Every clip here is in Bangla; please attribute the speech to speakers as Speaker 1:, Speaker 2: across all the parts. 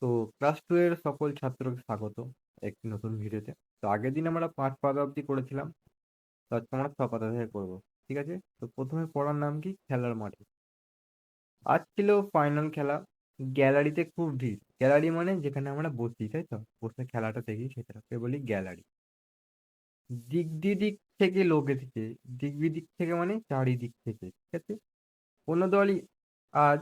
Speaker 1: তো ক্লাস 2 এর সকল ছাত্রকে স্বাগত একটি নতুন ভিডিওতে। তো আগের দিন আমরা ৫ পাতা অবধি করেছিলাম। তো আজকে আমরা ৬ পাতা থেকে করব। ঠিক আছে? তো ১ম এ পড়ার নাম কি? খেলার মাঠে। আজ ছিল ফাইনাল খেলা। গ্যালারিতে খুব ভিড়। গ্যালারি মানে যেখানে আমরা বসি, তাই তো? বসে খেলাটা দেখি সেটাকে বলি গ্যালারি। দিক বিদিক থেকে লোক এসেছে। দিক বিদিক থেকে মানে চারিদিক থেকে। ঠিক আছে? কোনো দলই আজ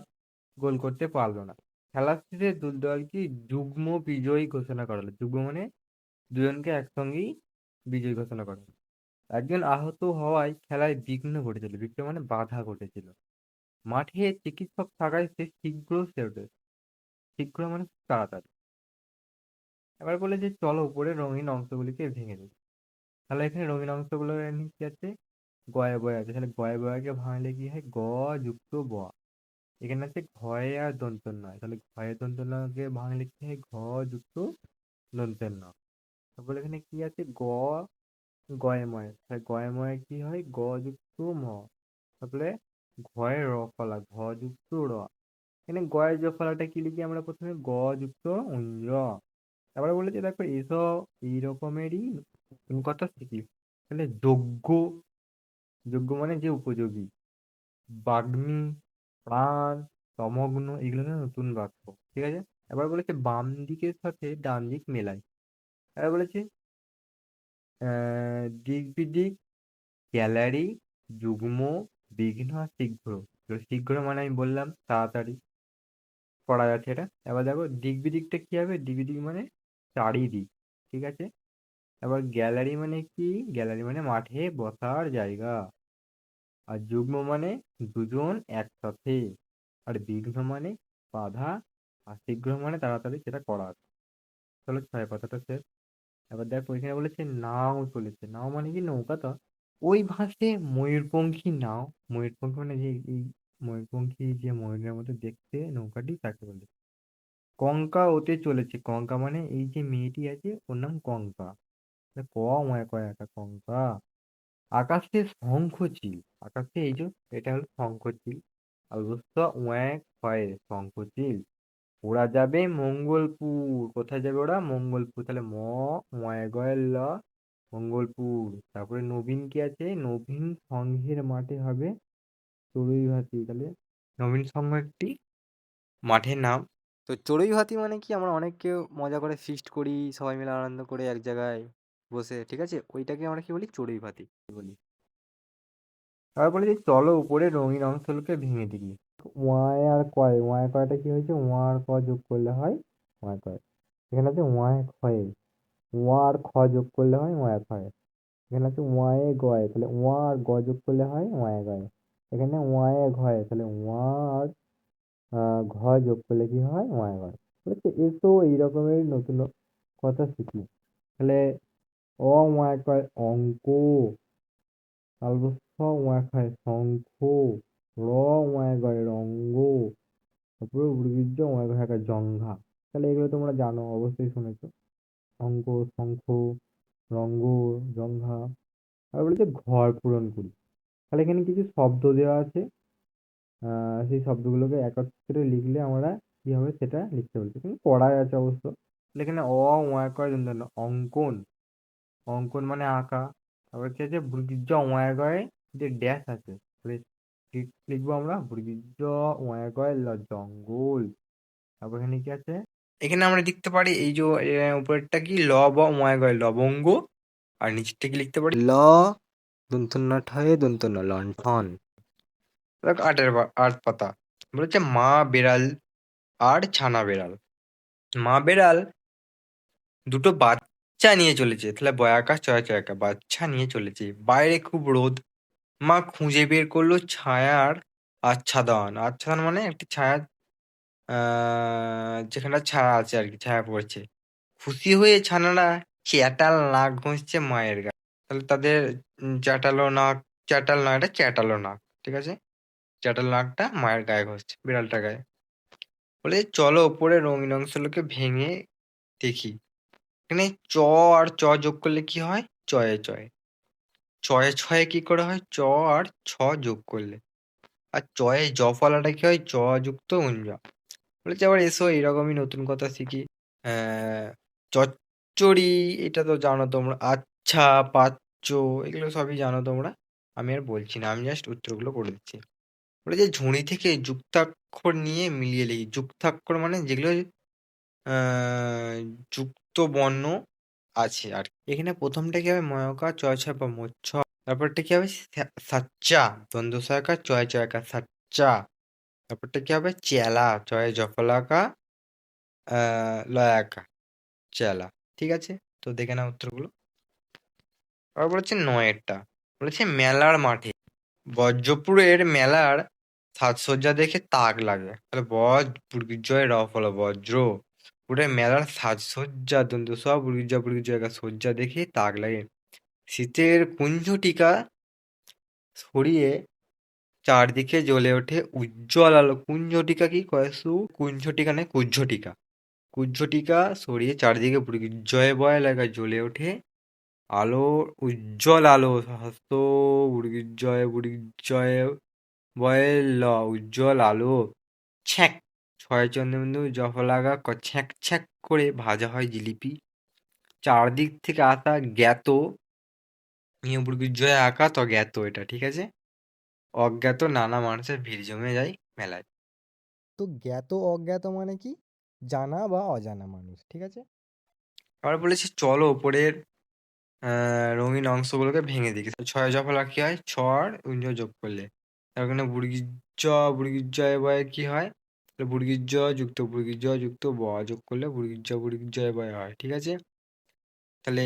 Speaker 1: গোল করতে পারল না। খেলা শেষে ২ দলকে যুগ্ম বিজয়ী ঘোষণা করা হলো। যুগ্ম মানে দুজনকে একসঙ্গেই বিজয়ী ঘোষণা করা হলো। একজন আহত হওয়ায় খেলায় বিঘ্ন ঘটেছিল। বিঘ্ন মানে বাধা ঘটেছিল। মাঠে চিকিৎসক থাকায় সে শীঘ্র সেরে ওঠে। শীঘ্র মানে খুব তাড়াতাড়ি। এবার বলে যে চলো উপরে রঙিন অংশগুলিকে ভেঙে দিই। তাহলে এখানে রঙিন অংশগুলো এখানে কি আছে? গয়ে বয়ে আছে। তাহলে গয়ে বয়াকে ভাঙলে কি হয়? গ যুক্ত ব। এখানে আছে ঘয়ে আর দন্ত নয়। তাহলে ঘয়ে দন্ত নয়কে ভাঙলে কি হয়? ঘ যুক্ত দন্তের ন। তারপরে এখানে কি আছে? গয়েময়। তাহলে গয়েময় কি হয়? গ যুক্ত ম। তারপরে ঘয়ে র ফলা। ঘ যুক্ত র। এখানে গয়ের জ ফলাটা কি লিখি আমরা প্রথমে? গ যুক্ত র। তারপরে বলেছে দেখো এসব এই রকমেরই নতুন কথা শিখি। তাহলে যোগ্য। যোগ্য মানে যে উপযোগী। বাগ্মী, প্রাণ, তমগ্ন এগুলো না নতুন বাক্য। ঠিক আছে? এবার বলেছে বাম দিকের সাথে ডান দিক মেলাই। এবার বলেছে দিক বিদিক, গ্যালারি, যুগ্ম, বিঘ্ন আর শীঘ্র। তো শীঘ্র মানে আমি বললাম তাড়াতাড়ি পড়া যাচ্ছে এটা। এবার দেখো দিক বিদিকটা কি হবে? দিক বিদিক মানে চারিদিক। ঠিক আছে? এবার গ্যালারি মানে কি? গ্যালারি মানে মাঠে বসার জায়গা। আর যুগ্ম মানে দুজন একসাথে। আর বিঘ্ন মানে বাধা। আর শীঘ্র মানে তাড়াতাড়ি সেটা করা। চলো ৬ পাতাটা শেষ। এবার দেখো এখানে বলেছে নাও চলেছে। নাও মানে কি? নৌকা তো। ওই ভাসে ময়ূরপঙ্খী নাও। ময়ূরপঙ্খী মানে যে এই ময়ূরপঙ্খী যে ময়ূরের মতো দেখতে নৌকাটি তাকে বলে। কঙ্কা ওতে চলেছে। কঙ্কা মানে এই যে মেয়েটি আছে ওর নাম কঙ্কা। তা ক ময় কয় একা কঙ্কা। আকাশে শঙ্খচিল। আকাশে এই যে এটা হলো শঙ্খচিল। আর রস্য ওয়ায় ক্ষয় শঙ্খচিল। ওরা যাবে মঙ্গলপুর। কোথায় যাবে ওরা? মঙ্গলপুর। তাহলে ময় গয়ের ল মঙ্গলপুর। তারপরে নবীন কি আছে? নবীন সংঘের মাঠে হবে চড়ুইভাতি। তাহলে নবীন সংঘ একটি মাঠের নাম। তো চড়ুইভাতি মানে কি? আমরা অনেকে মজা করে ফিস্ট করি, সবাই মিলে আনন্দ করে এক জায়গায় বসে। ঠিক আছে? ওইটাকে আমরা কি বলি? চড়ুইভাতি বলি। তারপর বলে যে চলো উপরে রঙিন অংশগুলোকে ভেঙে দিই। ওয়াই আর কয়। ওয়াই কয়টা কি হয়েছে? ওয়া আর ক যোগ করলে হয় ওয়াই কয়। এখানে আছে ওয়াই ক্ষয়। ওয়া আর খ যোগ করলে হয় ওয়াই ক্ষয়। এখানে আছে ওয়ায়ে গয়। তাহলে ওয়া আর গ যোগ করলে হয় ওয়ায়ে গয়। এখানে ওয়ায়ে ঘয়। তাহলে ওয়া আর ঘ যোগ করলে কি হয়? ওয়ায়ে ঘয়। বলেছে এসো এই রকমের নতুন কথা শিখি। তাহলে ওয়ায়ে কয় অঙ্ক। তালবস্য ওয়ায়ে ক্ষয় শঙ্খ। ওয়ায়ে গয় রঙ্গ। তারপরে উদ্ভিজ্জ ওয়ায়ে ঘয় একার জঙ্ঘা। তাহলে এগুলো তোমরা জানো, অবশ্যই শুনেছো। অঙ্ক, শঙ্খ, রঙ্গ, জঙ্ঘা। আর বলেছে ঘর পূরণ করি। তাহলে এখানে কিছু শব্দ দেওয়া আছে। সেই শব্দগুলোকে একত্রে লিখলে আমরা কি হবে সেটা লিখতে বলছি। কিন্তু পড়াই আছে অবশ্য। তাহলে এখানে ওয়া কয় দন্তন্য অঙ্কন। অঙ্কন মানে আঁকা। তারপর কি আছে? বৃদ্ধ ওয়া গয় যে ড্যাশ আছে। তাহলে লিখবো আমরা বৃদ্ধ ওয়া গয় জঙ্গল। তারপর এখানে কি আছে? এখানে আমরা লিখতে পারি এই যে উপরেরটা কি? ওয়া গয় লবঙ্গ। আর নিচেরটা কি লিখতে পারি? দন্তন্য ঠয়ে দন্তন্য লণ্ঠন। দেখ ৮ পাতা। বলেছে মা বেড়াল আর ছানা বেড়াল। মা বেড়াল দুটো বাচ্চা নিয়ে চলেছে। তাহলে বয়াকার চয়া চয়াকা বাচ্চা নিয়ে চলেছে। বাইরে খুব রোদ। মা খুঁজে বের করলো ছায়ার আচ্ছাদন। আচ্ছাদন মানে একটি ছায়া, যেখানে ছায়া আছে আর কি, ছায়া পড়ছে। খুশি হয়ে ছানারা চ্যাটাল নাক ঘষছে মায়ের গায়ে। তাহলে তাদের চ্যাটালো নাক, চ্যাটাল নয়, এটা চ্যাটালো নাক। ঠিক আছে? চ্যাটাল নাকটা মায়ের গায়ে ঘষছে, বিড়ালটার গায়ে। বলে চলো ওপরে রঙিন অংশগুলোকে ভেঙে দেখি। এখানে চ আর চ যোগ করলে কি হয়? চয়ে চয়। চয়ে ছয়ে কি করে হয়? চ আর ছ যোগ করলে। আর চয়ে জ ফলাটা কি হয়? চ যুক্ত উঞ্জ। বলেছে আবার এসো এরকমই নতুন কথা শিখি। চচ্চড়ি, এটা তো জানো তোমরা। আচ্ছা, পাচ্ছ, এগুলো সবই জানো তোমরা। আমি আর বলছি না, আমি জাস্ট উত্তরগুলো করে দিচ্ছি। বলে যে ঝুড়ি থেকে যুক্তাক্ষর নিয়ে মিলিয়ে লিখি। যুক্তাক্ষর মানে যেগুলো আহ, যুক্ত বর্ণ আছে আর কি। এখানে প্রথমটা কি হবে? ময়কা চয় ছয় বা মোচ্ছ। তারপরটা কি হবে? সাচ্চা, দ্বন্দ্ব সহায়কা চয় চয়কা সাচ্চা। তারপরটা কি হবে? চেলা, চয় জফলাকা লয়াকা চেলা। ঠিক আছে, তো দেখে নাও উত্তরগুলো। আবার বলেছে নয়েরটা, বলেছে মেলার মাঠে বজ্রপুরের মেলার সাজসজ্জা দেখে তাক লাগে। তাহলে জয় র ফলা বজ্র পুরের মেলার সাজসজ্জা দন্তু সব বুর্গিজয় সজ্জা দেখে তাক লাগে। শীতের কুঞ্জটিকা ছড়িয়ে চারদিকে জ্বলে ওঠে উজ্জ্বল আলো। কুঞ্জটিকা কি কয়েসু? কুঞ্জটিকা নয়, কুজ্ঝটিকা। কুজ্ঝটিকা ছড়িয়ে চারদিকে বুর্গিজয় বয় লাগা জ্বলে ওঠে আলো, উজ্জ্বল আলো। হস্ত বুড়িজয় বয় ল, উজ্জ্বল আলো। ছ্যাঁক, ছয় চন্দ্রবিন্দু জফলাগা ছ্যাঁক ছ্যাঁক করে ভাজা হয় জিলিপি। চারদিক থেকে আসা জ্ঞাত, নিয়ে বুড়িজয় আঁকা তো জ্ঞাত, এটা ঠিক আছে। অজ্ঞাত নানা মানুষের ভিড় জমে যায় মেলায়।
Speaker 2: তো জ্ঞাত অজ্ঞাত মানে কি? জানা বা অজানা মানুষ, ঠিক আছে?
Speaker 1: আবার বলেছি চলো ওপরের রঙিন অংশগুলোকে ভেঙে দিই। ছয় জফলা কি হয়? ছর উঞ্জ যোগ করলে তার ওখানে বুড়গিজ্জয় বয় কি হয়? তাহলে বুড়গিজ্জ যুক্ত ব যোগ করলে বুড়গিজ্জয় বয় হয়, ঠিক আছে। তাহলে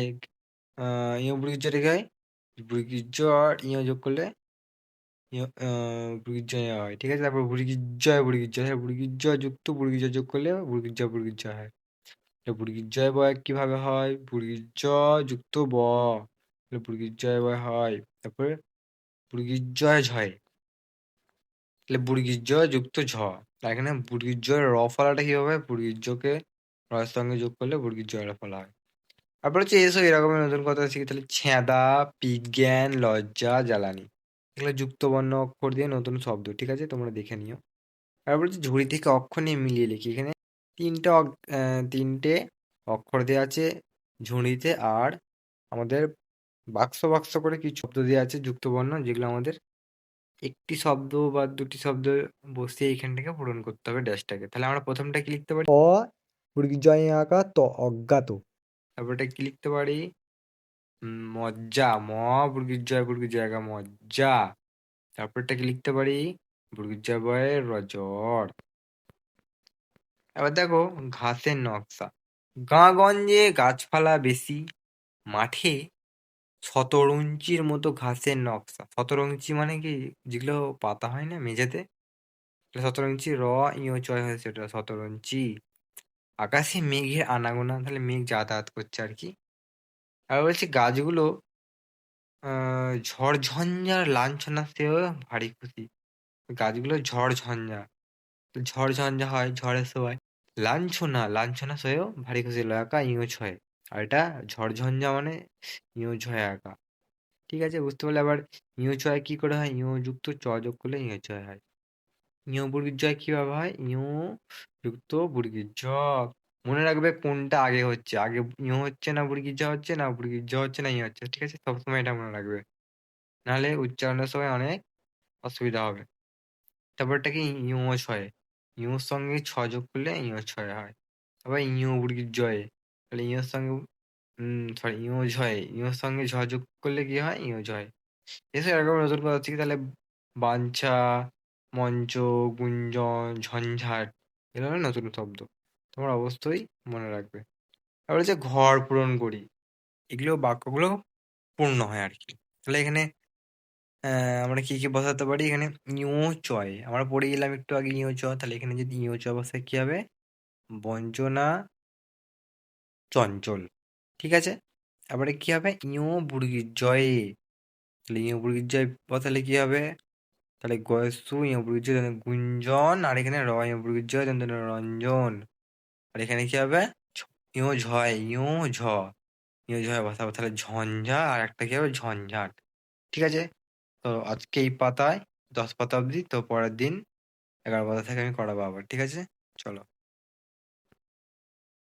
Speaker 1: ইয় বুড়গিজ্জটা কি হয়? বুড়গিজ্জ আর ইয় যোগ করলে বুড়গিজ্জয় হয়, ঠিক আছে। তারপর বুড়গিজ্জ যুক্ত বুড়গিজ্জ যোগ করলে বুড়গিজ্জ হয়। বুড়গিজ্জয় বয় কিভাবে হয়? বুড়গিজ্জ যুক্ত ব, তাহলে বুড়গিজ্জয় বয় হয়। তারপরে বুড়গিজ্জয় ঝয়, তাহলে বুড়গিজ্জ যুক্ত ঝ। আর এখানে বুড়গিজ্জয়ের র ফলাটা কি হবে? বুড়গিজ্জকে রয়ের সঙ্গে যোগ করলে বুড়গিজ্জয় র ফলা হয়। তারপর হচ্ছে এসব এরকমের নতুন কথা শিখি। তাহলে ছেঁদা, বিজ্ঞান, লজ্জা, জ্বালানি, এগুলো যুক্ত বর্ণ অক্ষর দিয়ে নতুন শব্দ, ঠিক আছে, তোমরা দেখে নিও। তারপর হচ্ছে ঝুড়ি থেকে অক্ষর নিয়ে মিলিয়ে লিখি। এখানে তিনটে অক্ষর দেওয়া আছে ঝুড়িতে, আর আমাদের বাক্স বাক্স করে কিছু শব্দ দেওয়া আছে যুক্ত বর্ণ, যেগুলো আমাদের একটি শব্দ বা দুটি শব্দ বসিয়ে এইখান থেকে পূরণ করতে হবে ড্যাশটাকে। তাহলে আমরা প্রথমটা কি লিখতে পারি?
Speaker 2: অ ই আঁকা ত অজ্ঞাত।
Speaker 1: তারপরটা কি লিখতে পারি? মজ্জা, বুর্গির জায়গা মজ্জা। তারপরটা কি লিখতে পারি? বুর্গির বয় রজর। এবার দেখো ঘাসের নকশা। গাঁ-গঞ্জে গাছপালা বেশি, মাঠে শতরঞ্চির মতো ঘাসের নকশা। শতরঞ্চি মানে কি? যেগুলো পাতা হয় না মেঝেতে, শতরঞ্চি র ইয় চয় হয়েছে ওটা শতরঞ্চি। আকাশে মেঘের আনাগোনা, তাহলে মেঘ যাতায়াত করছে আর কি। আর বলছি গাছগুলো ঝড়-ঝঞ্ঝার লাঞ্ছনা সেও ভারী খুশি। গাছগুলো ঝড়-ঝঞ্ঝা হয় ঝড়ের সময়। লাঞ্ছনা সয়েও ভারী খুশি। লয়াকা ইউজ হয়। আর এটা ঝড়-ঝঞ্ঝা মানে ইউজ হয় আঁকা। ঠিক আছে, বুঝতে পারলে? আবার ইউজ হয় কি করে হয়? ইউ যুক্ত চ যোগ করলে ইউজ হয়। ইউ বর্গীর জয় কিভাবে হয়? ইউ যুক্ত বর্গীর জ। মনে রাখবে কোনটা আগে হচ্ছে। আগে ইউ হচ্ছে না বর্গীর জ হচ্ছে, না বর্গীর জ হচ্ছে না ইউ হচ্ছে, ঠিক আছে? সবসময় এটা মনে রাখবে, নাহলে উচ্চারণের সময় অনেক অসুবিধা হবে। তারপরটা কি? ইউজ হয়। ইউর সঙ্গে ছ যোগ করলে ইউজ হয় হয়। আবার ইউ বর্গীর জয়ে, তাহলে ইউর সঙ্গে সরি ইউজ হয়। ইউর সঙ্গে ঝ যোগ করলে কি হয়? ইউজ হয়। এসব এরকম নতুন কথা হচ্ছে কি? তাহলে বাঞ্ছা, মঞ্চ, গুঞ্জন, ঝঞ্ঝাট, এগুলো হলো নতুন শব্দ, তোমরা অবশ্যই মনে রাখবে। তারপরে হচ্ছে ঘর পূরণ করি, এগুলো বাক্যগুলো পূর্ণ হয় আর কি। তাহলে এখানে আমরা কি কি বসাতে পারি? এখানে ইউ চয় আমরা পড়ে গেলাম একটু আগে, ইউ চ। তাহলে এখানে যদি ইউ চ বসায় কি হবে? বঞ্চনা চঞ্চল, ঠিক আছে। তারপরে কি হবে? ইউ বুর্গির জয়ে, তাহলে ইউ বুর্গির জয় বসালে কি হবে? তাহলে গয়সু ইয়বৃজ্জ গুঞ্জন, আর এখানে র ইয়বৃজ্জ রঞ্জন। আর এখানে কি হবে? ইউ ঝয়, ঝ ইউ ঝয় বসাবো, তাহলে ঝঞ্ঝা। আর একটা কি হবে? ঝঞ্ঝাট, ঠিক আছে। তো আজকে এই পাতায় 10 পাতা অবধি, তো পরের দিন 11 পাতা থেকে আমি করাবো আবার, ঠিক আছে। চলো।